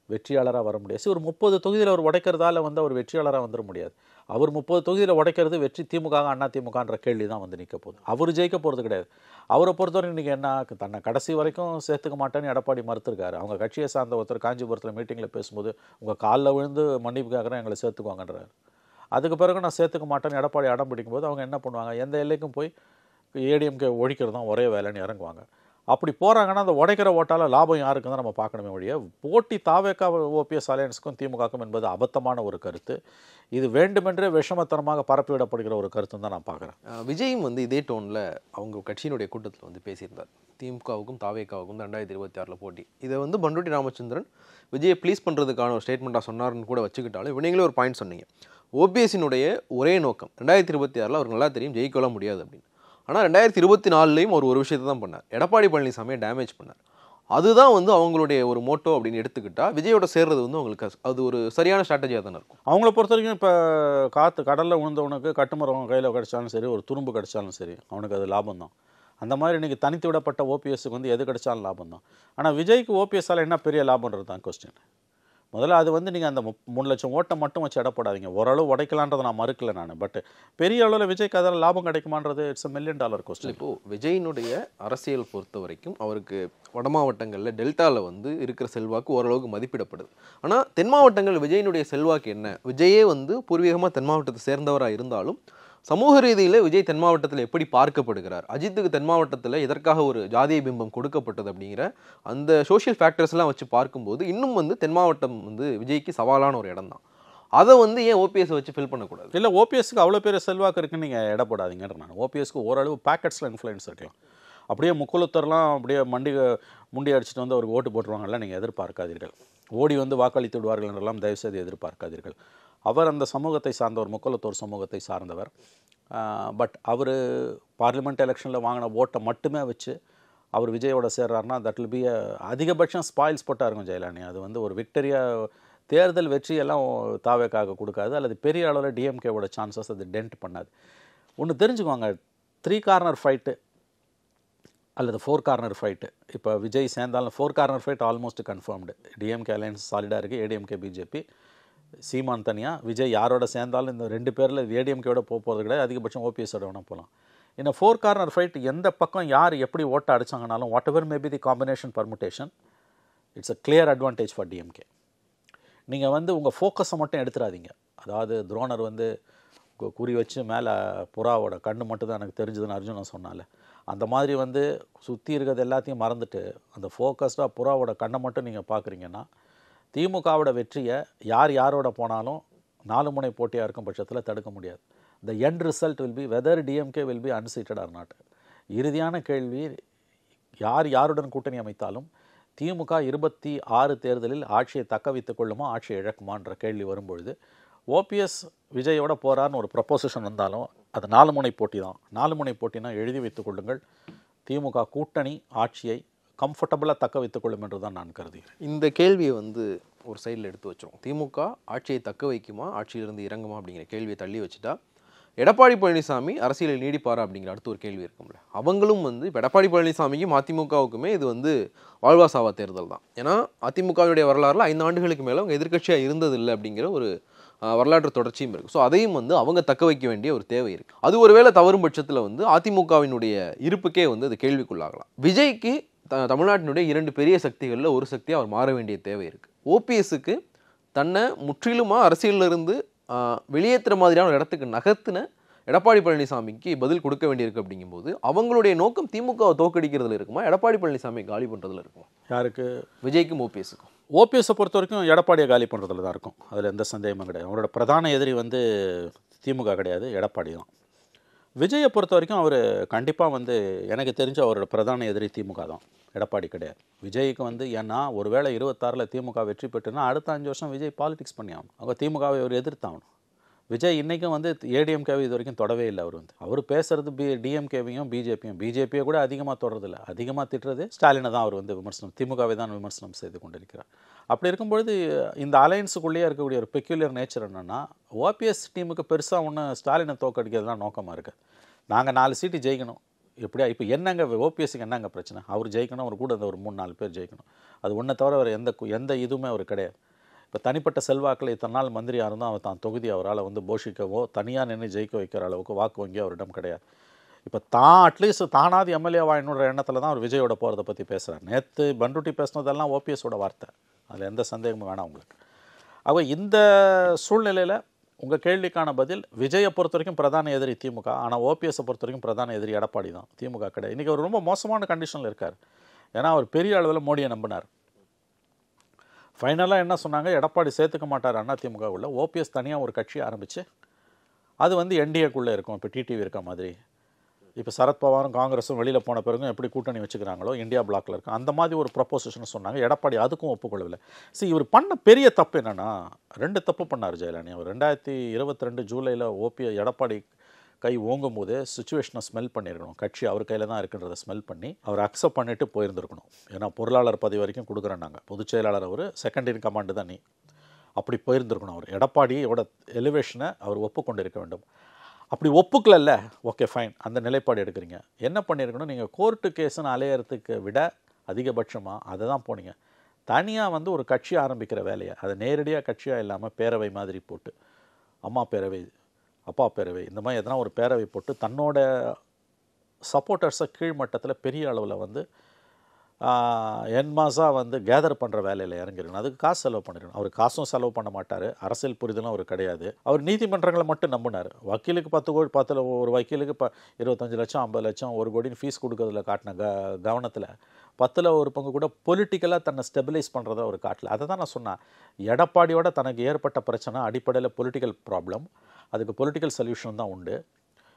வெற்றியாளராக வர முடியாது. ஒரு 30 தொகுதியில் அவர் உடைக்கிறதால வந்து அவர் வெற்றியாளராக வந்துட முடியாது. அவர் 30 தொகுதியில் உடைக்கிறது வெற்றி திமுக அண்ணா திமுகன்ற கேள்வி தான் வந்து நிற்க போகுது. அவர் ஜெயிக்க போகிறது கிடையாது. அவரை பொறுத்தவரைக்கும் இன்றைக்கி என்ன, தன்னை கடைசி வரைக்கும் சேர்த்துக்க மாட்டேன்னு எடப்பாடி மறுத்திருக்காரு. அவங்க கட்சியை சார்ந்த ஒருத்தர் காஞ்சிபுரத்தில் மீட்டிங்கில் பேசும்போது உங்கள் காலில் விழுந்து மன்னிப்பு கேட்குறேன், எங்களை சேர்த்துக்குவாங்கன்றாரு. அதுக்கு பிறகு நான் சேர்த்துக்க மாட்டேன்னு எடப்பாடி அடம் பிடிக்கும்போது அவங்க என்ன பண்ணுவாங்க, எந்த எல்லைக்கும் போய் ஏடிஎம்கே ஒழிக்கிறது தான் ஒரே வேலைன்னு இறங்குவாங்க. அப்படி போகிறாங்கன்னா அந்த உடைக்கிற ஓட்டால் லாபம் யாருக்கு தான் நம்ம பார்க்கணுமே ஒழிய போட்டி தாவேக்கா ஓபிஎஸ் அலையன்ஸுக்கும் திமுகவுக்கும் என்பது அபத்தமான ஒரு கருத்து. இது வேண்டுமென்றே விஷமத்தனமாக பரப்பிவிடப்படுகிற ஒரு கருத்துன்னு தான் நான் பார்க்குறேன். விஜயும் வந்து இதே டோனில் அவங்க கட்சியினுடைய கூட்டத்தில் வந்து பேசியிருந்தார். திமுகவுக்கும் தாவேக்காவுக்கும் 2026 போட்டி. இதை வந்து பண்டோட்டி ராமச்சந்திரன் விஜயை ப்ளீஸ் பண்ணுறதுக்கான ஒரு ஸ்டேட்மெண்ட்டாக சொன்னார்னு கூட வச்சுக்கிட்டாலும் இவங்களே ஒரு பாயிண்ட் சொன்னீங்க. ஓபிஎஸ்ஸினுடைய ஒரே நோக்கம் 2026 அவருக்கு நல்லா தெரியும் ஜெயிக்கலாம் முடியாது அப்படின்னு. ஆனால் 2024லையும் அவர் ஒரு விஷயத்தை தான் பண்ணார், எடப்பாடி பழனிசாமியை டேமேஜ் பண்ணார். அதுதான் வந்து அவங்களுடைய ஒரு மோட்டோ அப்படின்னு எடுத்துக்கிட்டால் விஜயோட சேர்றது வந்து அவங்களுக்கு அது ஒரு சரியான ஸ்ட்ராட்டஜியாக தானே இருக்கும். அவங்கள பொறுத்த வரைக்கும் இப்போ காற்று கடலில் விழுந்தவனுக்கு கட்டுமரம் கையில் கிடச்சாலும் சரி, ஒரு துரும்பு கிடச்சாலும் சரி, அவனுக்கு அது லாபம் தான். அந்த மாதிரி இன்றைக்கி தனித்து விடப்பட்ட ஓபிஎஸ்க்கு வந்து எது கிடைச்சாலும் லாபம் தான். ஆனால் விஜய்க்கு ஓபிஎஸ்ஸால் என்ன பெரிய லாபம்ன்றது தான் கொஸ்டின். முதல்ல அது வந்து நீங்கள் அந்த 3 லட்சம் ஓட்டை மட்டும் வச்சு இடப்படாதீங்க. ஓரளவு உடைக்கலான்றதை நான் மறுக்கல நான். பட் பெரிய அளவில் விஜய்க்கு அதில் லாபம் கிடைக்குமான்றது இட்ஸ் $1 மில்லியன் கொஸ்டின். இப்போது விஜயினுடைய அரசியல் பொறுத்த வரைக்கும் அவருக்கு வட மாவட்டங்களில் டெல்டாவில் வந்து இருக்கிற செல்வாக்கு ஓரளவுக்கு மதிப்பிடப்படுது. ஆனால் தென் மாவட்டங்கள் விஜயினுடைய செல்வாக்கு என்ன? விஜயே வந்து பூர்வீகமாக தென் மாவட்டத்தை சேர்ந்தவராக இருந்தாலும் சமூக ரீதியில் விஜய் தென் மாவட்டத்தில் எப்படி பார்க்கப்படுகிறார், அஜித்துக்கு தென் மாவட்டத்தில் எதற்காக ஒரு ஜாதிய பிம்பம் கொடுக்கப்பட்டது அப்படிங்கிற அந்த சோஷியல் ஃபேக்டர்ஸ்லாம் வச்சு பார்க்கும்போது இன்னும் வந்து தென் மாவட்டம் வந்து விஜய்க்கு சவாலான ஒரு இடம் தான். அதை வந்து ஏன் ஓபிஎஸ் வச்சு ஃபில் பண்ணக்கூடாது? இல்லை, ஓபிஎஸ்க்கு அவ்வளோ பேர் செல்வாக்கு இருக்குன்னு நீங்கள் இட போடாதீங்கன்ற நான். ஓபிஎஸ்க்கு ஓரளவு பேக்கெட்ஸில் இன்ஃப்ளூயன்ஸ் இருக்கலாம். அப்படியே முக்குலத்தர்லாம் அப்படியே முண்டி அடிச்சுட்டு வந்து அவருக்கு ஓட்டு போட்டுருவாங்கலாம் நீங்கள் எதிர்பார்க்காதீர்கள். ஓடி வந்து வாக்களித்து விடுவார்கள் என்றெல்லாம் தயவுசெய்து எதிர்பார்க்காதீர்கள். அவர் அந்த சமூகத்தை சார்ந்தவர், முக்குலத்தோர் சமூகத்தை சார்ந்தவர். பட் அவர் பார்லிமெண்ட் எலெக்ஷனில் வாங்கின ஓட்டை மட்டுமே வச்சு அவர் விஜயோட சேர்றாருன்னா தட் வில் பி அதிகபட்சம் ஸ்பாயில்ஸ் போட்டால் இருக்கும் ஜெயலலிதா. அது வந்து ஒரு விக்டரியாக தேர்தல் வெற்றியெல்லாம் தாவேக்காக கொடுக்காது, அல்லது பெரிய அளவில் டிஎம்கேவோட சான்சஸ் அது டென்ட் பண்ணாது. ஒன்று தெரிஞ்சுக்குவாங்க, 3 கார்னர் ஃபைட்டு அல்லது 4 கார்னர் ஃபைட்டு. இப்போ விஜய் சேர்ந்தாலும் 4 corner fight almost confirmed. DMK alliance சாலிடாக இருக்குது, ஏடிஎம்கே பிஜேபி, சீமான் தனியாக. விஜய் யாரோட சேர்ந்தாலும் இந்த 2 பேரில் ஏடிஎம்கேவோட போகிறது கிடையாது, அதிகபட்சம் ஓபிஎஸோட வேணால் போகலாம். இந்த 4 கார்னர் ஃபைட் எந்த பக்கம் யார் எப்படி ஓட்ட அடித்தாங்கனாலும் whatever maybe the combination permutation, it's a clear advantage for DMK. நீங்கள் வந்து உங்கள் ஃபோக்கஸை மட்டும் எடுத்துடாதீங்க. அதாவது துரோணர் வந்து குறி வச்சு மேலே புறாவோட கண்ணு மட்டும் தான் எனக்கு தெரிஞ்சதுன்னு அர்ஜுனன் சொன்னால, அந்த மாதிரி வந்து சுற்றி இருக்கிறது எல்லாத்தையும் மறந்துட்டு அந்த ஃபோக்கஸ்டாக புறாவோட கண்ணை மட்டும் நீங்கள் பார்க்குறீங்கன்னா திமுகவோட வெற்றியை யாரோட போனாலும் 4 முனை போட்டியாக இருக்கும் பட்சத்தில் தடுக்க முடியாது. The end result will be whether DMK will be unseated or not. இறுதியான கேள்வி, யாருடன் கூட்டணி அமைத்தாலும் திமுக 26 தேர்தலில் ஆட்சியை தக்க வைத்துக் கொள்ளுமா ஆட்சியை இழக்குமான்ற கேள்வி வரும்பொழுது ஓபிஎஸ் விஜயோட போகிறார்னு ஒரு ப்ரப்போசிஷன் வந்தாலும் அது 4 முனை போட்டி தான். 4 முனை போட்டினா எழுதி வைத்துக் கொள்ளுங்கள், திமுக கூட்டணி ஆட்சியை கம்ஃபர்டபுளாக தக்க வைத்துக் கொள்ளும் என்று தான் நான் கருதுகிறேன். இந்த கேள்வியை வந்து ஒரு சைடில் எடுத்து வச்சிரும். திமுக ஆட்சியை தக்க வைக்குமா ஆட்சியிலிருந்து இறங்குமா அப்படிங்கிற கேள்வியை தள்ளி வச்சுட்டா எடப்பாடி பழனிசாமி அரசியலில் நீடிப்பாரா அப்படிங்கிற அடுத்த ஒரு கேள்வி இருக்கும்ல. அவங்களும் வந்து இப்போ எடப்பாடி பழனிசாமிக்கும் அதிமுகவுக்குமே இது வந்து வாழ்வாசாவா தேர்தல் தான். ஏன்னா அதிமுகவுடைய வரலாறுல 5 ஆண்டுகளுக்கு மேலே அவங்க எதிர்க்கட்சியாக இருந்ததில்லை அப்படிங்கிற ஒரு வரலாற்று தொடர்ச்சியும் இருக்குது. ஸோ அதையும் வந்து அவங்க தக்க வைக்க வேண்டிய ஒரு தேவை இருக்குது. அது ஒருவேளை தவறும் பட்சத்தில் வந்து அதிமுகவினுடைய இருப்புக்கே வந்து அது கேள்விக்குள்ளாகலாம். விஜய்க்கு தமிழ்நாட்டினுடைய 2 பெரிய சக்திகளில் ஒரு சக்தியாக அவர் மாற வேண்டிய தேவை இருக்குது. ஓபிஎஸ்க்கு தன்னை முற்றிலுமாக அரசியலிருந்து வெளியேற்றுற மாதிரியான ஒரு இடத்துக்கு நகர்த்தின எடப்பாடி பழனிசாமிக்கு பதில் கொடுக்க வேண்டியிருக்கு அப்படிங்கும்போது அவங்களுடைய நோக்கம் திமுகவை தோக்கடிக்கிறதுல இருக்குமா, எடப்பாடி பழனிசாமி காலி பண்ணுறதுல இருக்குமா? யாருக்கு? விஜய்க்கும் ஓபிஎஸ்க்கும். ஓபிஎஸை பொறுத்த வரைக்கும் எடப்பாடியை காலி பண்ணுறதுல தான் இருக்கும், அதில் எந்த சந்தேகமும் கிடையாது. அவரோட பிரதான எதிரி வந்து திமுக கிடையாது, எடப்பாடி தான். விஜயை பொறுத்த வரைக்கும் அவர் கண்டிப்பாக வந்து எனக்கு தெரிஞ்ச அவரோட பிரதான எதிரி திமுக தான், எடப்பாடி கிடையாது. விஜய்க்கு வந்து ஏன்னா ஒருவேளை 26 திமுக வெற்றி பெற்றுனா அடுத்த 5 வருஷம் விஜய் பாலிடிக்ஸ் பண்ணி ஆகணும். அவங்க திமுகவை அவர் எதிர்த்தாகணும். விஜய் இன்றைக்கும் வந்து ஏடிஎம்கேவை இது வரைக்கும் தொடவே இல்லை. அவர் பேசுகிறது டிஎம்கேவையும் பிஜேபியை கூட அதிகமாக தொடரதில்லை. அதிகமாக திட்டுறது ஸ்டாலினை தான் அவர் வந்து விமர்சனம், திமுகவை தான் விமர்சனம் செய்து கொண்டிருக்கிறார். அப்படி இருக்கும்பொழுது இந்த அலையன்ஸுக்குள்ளேயே இருக்கக்கூடிய ஒரு பெக்யூலியர் நேச்சர் என்னென்னா, ஓபிஎஸ் டீமுக்கு பெருசாக ஒன்று ஸ்டாலினை தோக்கடிக்கிறது தான் நோக்கமாக இருக்குது. நாங்கள் 4 சீட்டு ஜெயிக்கணும். எப்படியா இப்போ என்னங்க ஓபிஎஸ்க்கு என்னங்க பிரச்சனை? அவர் ஜெயிக்கணும், அவர் கூட ஒரு 3-4 பேர் ஜெயிக்கணும். அது ஒன்றை தவிர அவர் எந்த இதுவுமே அவர் கிடையாது. இப்போ தனிப்பட்ட செல்வாக்கில் இத்தனை நாள் மந்திரியாக இருந்தால் அவர் தான் தொகுதி அவரால் வந்து போஷிக்கவோ தனியாக நின்று ஜெயிக்க வைக்கிற அளவுக்கு வாக்கு வங்கி அவரிடம் கிடையாது. இப்போ அட்லீஸ்ட் தானாவது எம்எல்ஏ வாயினுன்ற எண்ணத்தில் தான் அவர் விஜயோட போகிறத பற்றி பேசுகிறார். நேற்று பண்ருட்டி பேசினதெல்லாம் ஓபிஎஸோட வார்த்தை, அதில் எந்த சந்தேகமும் வேணாம் உங்களுக்கு. அப்போ இந்த சூழ்நிலையில் உங்கள் கேள்விக்கான பதில், விஜயை பொறுத்த வரைக்கும் பிரதான எதிரி திமுக, ஆனால் ஓபிஎஸை பொறுத்த வரைக்கும் பிரதான எதிரி எடப்பாடி தான், திமுக கிடையாது. இன்றைக்கி அவர் ரொம்ப மோசமான கண்டிஷனில் இருக்கார். ஏன்னா அவர் பெரிய அளவில் மோடியை நம்பினார். ஃபைனலாக என்ன சொன்னாங்க, எடப்பாடி சேர்த்துக்க மாட்டார் அதிமுகவுள்ள, ஓபிஎஸ் தனியாக ஒரு கட்சி ஆரம்பித்து அது வந்து என்டிஏக்குள்ளே இருக்கும். இப்போ டிடிவி இருக்க மாதிரி, இப்போ சரத்பவாரும் காங்கிரஸும் வெளியில் போன பிறகும் எப்படி கூட்டணி வச்சுக்கிறாங்களோ இந்தியா பிளாக்ல இருக்கும், அந்த மாதிரி ஒரு ப்ரொப்போசிஷன் சொன்னாங்க. எடப்பாடி அதுக்கும் ஒப்புக்கொள்ளவில்லை. இவர் பண்ண பெரிய தப்பு என்னென்னா, 2 தப்பு பண்ணார் ஜெயலலிதா. அவர் 2022 ஜூலையில் எடப்பாடி கை ஓங்கும் போது சுச்சுவேஷனை ஸ்மெல் பண்ணியிருக்கணும். கட்சி அவர் கையில் தான் இருக்குன்றதை ஸ்மெல் பண்ணி அவர் அக்செப்ட் பண்ணிவிட்டு போயிருந்துருக்கணும். ஏன்னா பொருளாளர் பதவி வரைக்கும் கொடுக்குறோம் நாங்கள், பொதுச் செயலாளர் அவர், செகண்ட் இன் கமாண்டு தான் நீ, அப்படி போயிருந்துருக்கணும். அவர் எடப்பாடியோட எலிவேஷனை அவர் ஒப்புக்கொண்டு இருக்க வேண்டும். அப்படி ஒப்புக்கல, ஓகே ஃபைன், அந்த நிலைப்பாடு எடுக்கிறீங்க. என்ன பண்ணியிருக்கணும், நீங்கள் கோர்ட்டு கேஸுன்னு அலையறதுக்கு விட அதிகபட்சமாக அதை தான் போனீங்க. தனியாக வந்து ஒரு கட்சி ஆரம்பிக்கிற வேலையை அதை நேரடியாக கட்சியாக இல்லாமல் பேரவை மாதிரி போட்டு, அம்மா பேரவை, அப்பா பேரவை, இந்த மாதிரி எதனா ஒரு பேரவை போட்டு தன்னோட சப்போர்ட்டர்ஸை கீழ்மட்டத்தில் பெரிய அளவில் வந்து என்மாஸாக வந்து கேதர் பண்ணுற வேலையில் இறங்கிருக்கணும். அதுக்கு காசு செலவு பண்ணிருக்கணும். அவர் காசும் செலவு பண்ண மாட்டார், அரசியல் புரிதலும் அவர் கிடையாது. அவர் நீதிமன்றங்களை மட்டும் நம்பினார். வக்கீலுக்கு 10 கோடி, 10 ஒரு வக்கீலுக்கு 25 லட்சம் 50 லட்சம் 1 கோடின்னு ஃபீஸ் கொடுக்கறதுல காட்டின கவனத்தில் 10ல் ஒரு பங்கு கூட பொலிட்டிக்கலாக தன்னை ஸ்டெபிலைஸ் பண்ணுறதை அவர் காட்டல. அதை தான் நான் சொன்னேன். எடப்பாடியோட தனக்கு ஏற்பட்ட பிரச்சனை அடிப்படையில் பொலிட்டிக்கல் ப்ராப்ளம், அதுக்கு பொலிட்டிக்கல் சொல்யூஷன் தான் உண்டு.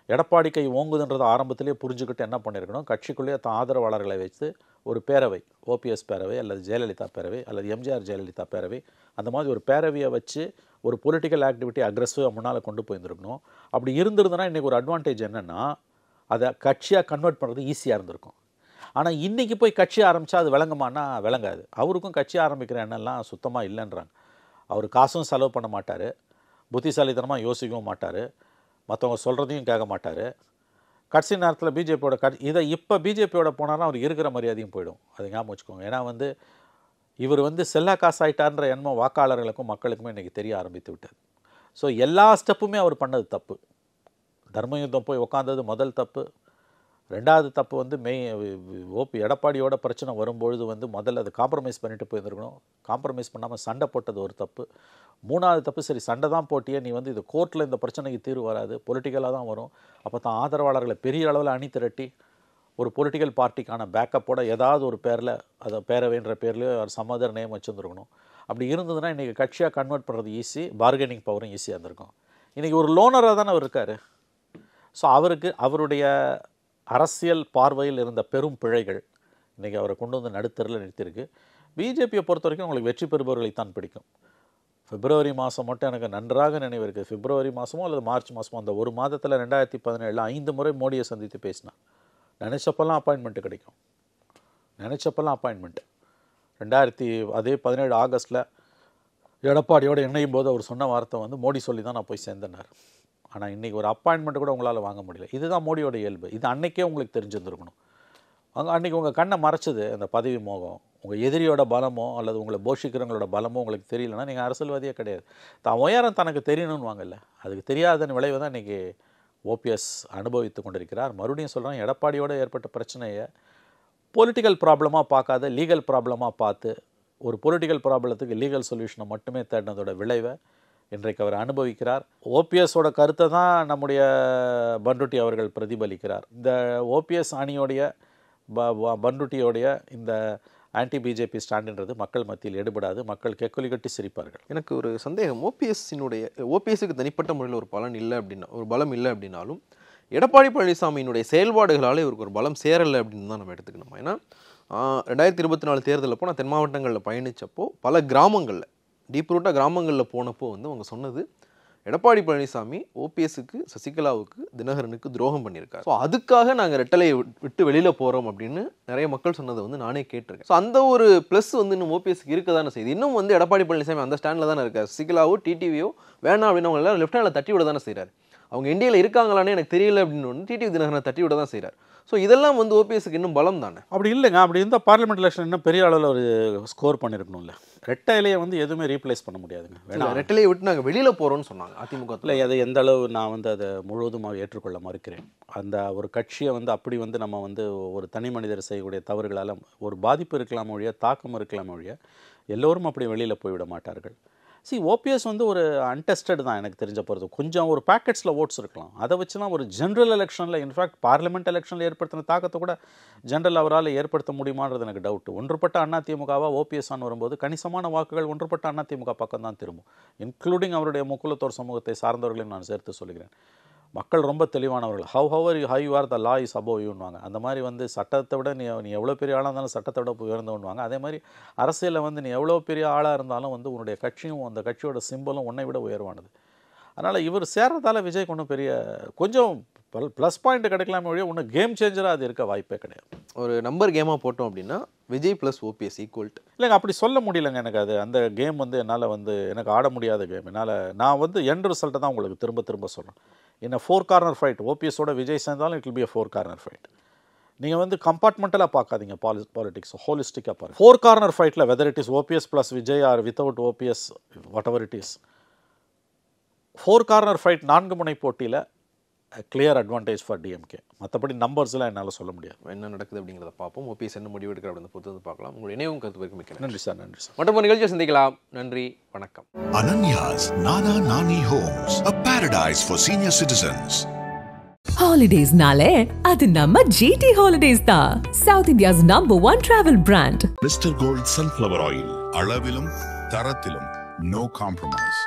எடப்பாடி கை ஓங்குதுன்றதை ஆரம்பத்திலே புரிஞ்சுக்கிட்டு என்ன பண்ணியிருக்கணும், கட்சிக்குள்ளேயே தான் ஆதரவாளர்களை வைத்து ஒரு பேரவை, ஓபிஎஸ் பேரவை அல்லது ஜெயலலிதா பேரவை அல்லது எம்ஜிஆர் ஜெயலலிதா பேரவை, அந்த மாதிரி ஒரு பேரவையை வச்சு ஒரு பொலிட்டிக்கல் ஆக்டிவிட்டி அக்ரெசிவாக முன்னால் கொண்டு போயிருந்துருக்கணும். அப்படி இருந்திருந்தனா இன்றைக்கி ஒரு அட்வான்டேஜ் என்னென்னா, அதை கட்சியாக கன்வெர்ட் பண்ணுறது ஈஸியாக இருந்திருக்கும். ஆனால் இன்றைக்கி போய் கட்சி ஆரம்பித்தா அது விளங்குமானா விளங்காது. அவருக்கும் கட்சி ஆரம்பிக்கிற எண்ணெல்லாம் சுத்தமாக இல்லைன்றாங்க. அவர் காசும் செலவு பண்ண மாட்டார், புத்திசாலித்தனமாக யோசிக்கவும் மாட்டார், மற்றவங்க சொல்கிறதையும் கேட்க மாட்டார். கடைசி நேரத்தில் பிஜேபியோட இதை இப்போ பிஜேபியோட போனாலும் அவர் இருக்கிற மரியாதையும் போயிடும். அதை ஞாபகம் வச்சுக்கோங்க. ஏன்னா வந்து இவர் வந்து செல்லா காசு ஆகிட்டார்ன்ற எண்ணம் வாக்காளர்களுக்கும் மக்களுக்குமே இன்றைக்கி தெரிய ஆரம்பித்து விட்டது. ஸோ எல்லா ஸ்டெப்புமே அவர் பண்ணது தப்பு. தர்மயுத்தம் போய் உட்காந்தது முதல் தப்பு. 2வது தப்பு வந்து எடப்பாடியோட பிரச்சனை வரும்பொழுது வந்து முதல்ல அதை காம்ப்ரமைஸ் பண்ணிட்டு போயிருந்துருக்கணும். காம்ப்ரமைஸ் பண்ணாமல் சண்டை போட்டது ஒரு தப்பு. 3வது தப்பு, சரி சண்டை தான் போட்டியே, நீ வந்து இது கோர்ட்டில் இந்த பிரச்சனைக்கு தீர்வு வராது, பொலிட்டிக்கலாக தான் வரும். அப்போ தான் ஆதரவாளர்களை பெரிய அளவில் அணி திரட்டி ஒரு பொலிட்டிக்கல் பார்ட்டிக்கான பேக்கப்போட ஏதாவது ஒரு பேரில், அதை பேரவைன்ற பேர்லேயோ ஒரு சமதர் நேம் வச்சுருந்துருக்கணும். அப்படி இருந்ததுன்னா இன்றைக்கி கட்சியாக கன்வெர்ட் பண்ணுறது ஈஸி, பார்கெனிங் பவரும் ஈஸியாக இருந்திருக்கும். இன்றைக்கி ஒரு லோனராக தானே அவர் இருக்கார். ஸோ அவருடைய அரசியல் பார்வையில் இருந்த பெரும் பிழைகள் இன்றைக்கி அவரை கொண்டு வந்து நடுத்தரில் நிறுத்தியிருக்கு. பிஜேபியை பொறுத்த வரைக்கும் உங்களுக்கு வெற்றி பெறுபவர்களைத்தான் பிடிக்கும். பிப்ரவரி மாதம் மட்டும் எனக்கு நன்றாக நினைவு இருக்குது. பிப்ரவரி மாதமோ அல்லது மார்ச் மாதமோ அந்த ஒரு மாதத்தில் 2017 5 முறை மோடியை சந்தித்து பேசினான். நினச்சப்பெல்லாம் அப்பாயின்மெண்ட்டு கிடைக்கும், நினச்சப்பெல்லாம் அப்பாயின்மெண்ட்டு. 2017 ஆகஸ்ட்டில் எடப்பாடியோடு இணையும் போது அவர் சொன்ன வார்த்தை வந்து மோடி சொல்லி தான் நான் போய் சேர்ந்தேனார். ஆனால் இன்றைக்கி ஒரு அப்பாயின்மெண்ட் கூட உங்களால் வாங்க முடியல. இதுதான் மோடியோட இயல்பு. இது அன்றைக்கே உங்களுக்கு தெரிஞ்சிருந்துருக்கணும். அன்றைக்கி உங்கள் கண்ணை மறைச்சது அந்த பதவி மோகம். உங்கள் எதிரியோட பலமோ அல்லது உங்களை போஷிக்கிறவங்களோட பலமோ உங்களுக்கு தெரியலன்னா நீங்கள் அரசியல்வாதியே கிடையாது. தான் உயரம் தனக்கு தெரியணும்னு வாங்கல, அதுக்கு தெரியாதன்னு விளைவு தான் இன்றைக்கி ஓபிஎஸ் அனுபவித்து கொண்டிருக்கிறார். மறுபடியும் சொல்கிறேன், எடப்பாடியோடு ஏற்பட்ட பிரச்சனையை பொலிட்டிக்கல் ப்ராப்ளமாக பார்க்காத லீகல் ப்ராப்ளமாக பார்த்து ஒரு பொலிட்டிக்கல் ப்ராப்ளத்துக்கு லீகல் சொல்யூஷனை மட்டுமே தேடினதோட விளைவை இன்றைக்கு அவர் அனுபவிக்கிறார். ஓபிஎஸோட கருத்தை தான் நம்முடைய பண்ருட்டி அவர்கள் பிரதிபலிக்கிறார். இந்த ஓபிஎஸ் அணியோடைய பண்ருட்டியோடைய இந்த ஆன்டி பிஜேபி ஸ்டாண்டுன்றது மக்கள் மத்தியில் எடுபடாது. மக்கள் கெக்கொலி கட்டி சிரிப்பார்கள். எனக்கு ஒரு சந்தேகம், ஓபிஎஸ்க்கு தனிப்பட்ட முறையில் ஒரு பலன் இல்லை அப்படின்னா, ஒரு பலம் இல்லை அப்படின்னாலும் எடப்பாடி பழனிசாமியினுடைய செயல்பாடுகளால் இவருக்கு ஒரு பலம் சேரலை அப்படின்னு தான் நம்ம எடுத்துக்கணும். ஏன்னா 2024 தேர்தலில் நான் தென் மாவட்டங்களில் பயணித்தப்போ பல கிராமங்களில் டீப் ரூட்டாக கிராமங்களில் போனப்போ அவங்க சொன்னது, எடப்பாடி பழனிசாமி ஓபிஎஸ்க்கு, சசிகலாவுக்கு, தினகரனுக்கு துரோகம் பண்ணியிருக்காரு. ஸோ அதுக்காக நாங்கள் ரெட்டலையை விட்டு வெளியில் போகிறோம் அப்படின்னு நிறைய மக்கள் சொன்னதை நானே கேட்டிருக்கேன். ஸோ அந்த ஒரு ப்ளஸ் இன்னும் ஓபிஎஸ்க்கு இருக்க தானே செய்யுது. இன்னும் எடப்பாடி பழனிசாமி அந்த ஸ்டாண்டில் தானே இருக்கார். சசிகலாவோ டிடிவியோ வேணாம் அப்படின்னு அவங்க எல்லாம் லெஃப்ட் ஹேண்டில் தட்டி விட தானே செய்கிறார். அவங்க இந்தியாவில் இருக்காங்களானே எனக்கு தெரியல அப்படின்னு டிடிவி தினகரனை தட்டி விட தான் செய்கிறார். ஸோ இதெல்லாம் ஓபிஎஸ்க்கு இன்னும் பலம் தானே. அப்படி இல்லைங்க. அப்படி இருந்தால் பார்லிமெண்ட் எலெக்ஷன் இன்னும் பெரிய அளவில் ஒரு ஸ்கோர் பண்ணியிருக்கணும்ல. ரெட்டை இலையை எதுவுமே ரீப்ளேஸ் பண்ண முடியாதுங்க. வேணாம், ரெட்டை இலையை விட்டு நாங்கள் வெளியில் போகிறோம்னு சொன்னாங்க அதிமுக. இல்லை, அதை எந்த அளவு நான் அதை முழுவதுமாக ஏற்றுக்கொள்ள மறுக்கிறேன். அந்த ஒரு கட்சியை அப்படி நம்ம ஒரு தனி மனிதர் செய்யக்கூடிய தவறுகளால் ஒரு பாதிப்பு இருக்கலாம் ஒழிய, தாக்கம் இருக்கலாம் ஒழிய, எல்லோரும் அப்படி வெளியில் போய்விட மாட்டார்கள். ஓபிஎஸ் ஒரு அன்டெஸ்டட் தான் எனக்கு தெரிஞ்ச போகிறது. கொஞ்சம் ஒரு பேக்கெட்ஸில் ஓட்ஸ் இருக்கலாம். அதை வச்சுனா ஒரு ஜென்ரல் எலெக்ஷனில், இன்ஃபேக்ட் பார்லிமெண்ட் எலெக்ஷனில் ஏற்படுத்தின தாக்கத்தை கூட ஜென்ரல் அவரால் ஏற்படுத்த முடியுமான்றது எனக்கு டவுட்டு. ஒன்றுபட்ட அதிமுகவா ஓபிஎஸ்ஆன்னு வரும்போது கணிசமான வாக்குகள் ஒன்றுபட்ட அதிமுக பக்கம் தான் திரும்பும். இன்க்ளூடிங் அவருடைய முக்குலத்தோர் சமூகத்தை சார்ந்தவர்களையும் நான் சேர்த்து சொல்கிறேன். மக்கள் ரொம்ப தெளிவானவர்கள். How you are the law is above யூன்னுவாங்க. அந்த மாதிரி சட்டத்தை விட நீ எவ்வளோ பெரிய ஆளாக இருந்தாலும் சட்டத்தை விட உயர்ந்தவன்னுவாங்க. அதே மாதிரி அரசியலில் நீ எவ்வளோ பெரிய ஆளாக இருந்தாலும் உன்னுடைய கட்சியும் அந்த கட்சியோட சிம்பலும் உன்னை விட உயர்வானது. அதனால் இவர் சேர்றதால விஜய் ஒன்றும் பெரிய கொஞ்சம் ப்ளஸ் பாயிண்ட் கிடைக்கலாமே ஒழிய ஒன்றும் கேம் சேஞ்சராக அது இருக்க வாய்ப்பே கிடையாது. ஒரு நம்பர் கேமாக போட்டோம் அப்படின்னா விஜய் ப்ளஸ் ஓபிஎஸ் ஈக்குவல் இல்லைங்க, அப்படி சொல்ல முடியலைங்க. எனக்கு அது அந்த கேம் என்னால் எனக்கு ஆட முடியாத கேம். என்னால் நான் எண்ட் ரிசல்ட்டை தான் உங்களுக்கு திரும்ப சொல்கிறேன். In a 4 corner fight, ஓபிஎஸோட Vijay சேர்ந்தாலும் it will be a 4 corner fight. நீங்கள் கம்பார்ட்மெண்டலாக பார்க்காதீங்க பாலிடிக்ஸ், ஹோலிஸ்டிக்காக பாருங்கள். 4 corner ஃபைட்டில் whether it is OPS plus Vijay or without OPS, whatever it is, 4 corner fight 4 முனை போட்டியில் கிளியர் அட்வான்டேஜ் ஃபார் டிஎம்கே. மற்றபடி நம்பர்ஸ்லாம் என்னால் சொல்ல முடியாது. என்ன நடக்குது அப்படிங்கிறத பார்ப்போம். ஓபிஎஸ் என்ன முடிவு எடுக்கிற அப்படின்னு பொறுத்து பார்க்கலாம். உங்களுடைய இணையவும் கருத்து மிக்க நன்றி சார். நன்றி சார். மற்ற நிகழ்ச்சியை சந்திக்கலாம். நன்றி, வணக்கம். Ananya's Nana Nani Homes, a paradise for senior citizens. Holidays nale adu namma GT Holidays da, South India's #1 travel brand. Mr. Gold Sunflower Oil, அளவிலும் தரத்திலும் no compromise.